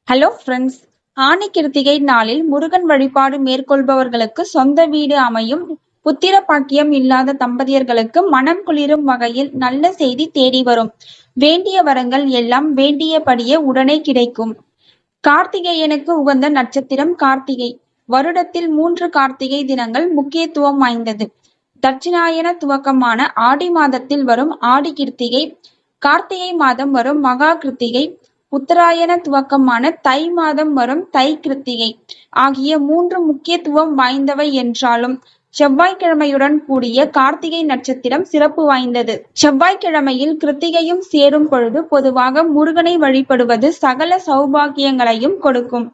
Hello friends. ஆனி கிருத்திகை நாளில் முருகன் வழிபாடு மேற்கொள்பவர்களுக்கு சொந்த வீடு அமையும். புத்திர பாக்கியம் இல்லாத தம்பதியர்களுக்கு மனம் குளிரும் வகையில் நல்ல செய்தி தேடி வரும். வேண்டிய வரங்கள் எல்லாம் வேண்டியபடியே உடனே கிடைக்கும். கார்த்திகேயனுக்கு உகந்த நட்சத்திரம் கார்த்திகை. வருடத்தில் 3 கார்த்திகை தினங்கள் முக்கியத்துவம் வாய்ந்தது. தட்சிணாயன துவக்கமான ஆடி மாதத்தில் வரும் ஆடி கிருத்திகை, கார்த்திகை மாதம் வரும் மகா கிருத்திகை, உத்தராயண துவக்கமான தை மாதம் வரும் தை கிருத்திகை ஆகிய 3 முக்கியத்துவம் வாய்ந்தவை என்றாலும் செவ்வாய்க்கிழமையுடன் கூடிய கார்த்திகை நட்சத்திரம் சிறப்பு வாய்ந்தது. செவ்வாய்க்கிழமையில் கிருத்திகையும் சேரும் பொழுது பொதுவாக முருகனை வழிபடுவது சகல சௌபாகியங்களையும் கொடுக்கும்.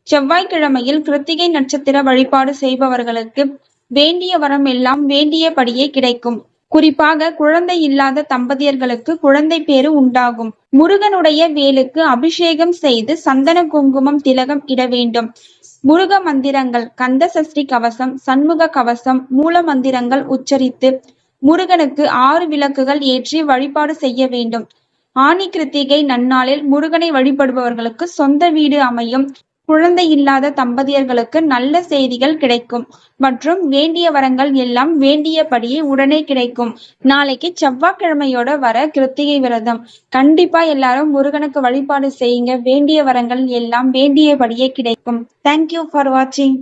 செவ்வாய்க்கிழமையில் கிருத்திகை நட்சத்திர வழிபாடு செய்பவர்களுக்கு வேண்டிய வரம் எல்லாம் வேண்டியபடியே கிடைக்கும். குறிப்பாக குழந்தை இல்லாத தம்பதியர்களுக்கு குழந்தை பேறு உண்டாகும். முருகனுடைய வேலுக்கு அபிஷேகம் செய்து சந்தன குங்குமம் திலகம் இட வேண்டும். முருக மந்திரங்கள் கந்த சஷ்டி கவசம், சண்முக கவசம், மூல மந்திரங்கள் உச்சரித்து முருகனுக்கு 6 விளக்குகள் ஏற்றி வழிபாடு செய்ய வேண்டும். ஆனி கிருத்திகை நன்னாளில் முருகனை வழிபடுபவர்களுக்கு சொந்த வீடு அமையும். குழந்தை இல்லாத தம்பதியர்களுக்கு நல்ல செய்திகள் கிடைக்கும் மற்றும் வேண்டிய வரங்கள் எல்லாம் வேண்டியபடியே உடனே கிடைக்கும். நாளைக்கு செவ்வாய்க்கிழமையோட வர கிருத்திகை விரதம். கண்டிப்பா எல்லாரும் முருகனுக்கு வழிபாடு செய்யுங்க. வேண்டிய வரங்கள் எல்லாம் வேண்டியபடியே கிடைக்கும். தேங்க்யூ ஃபார் வாட்சிங்.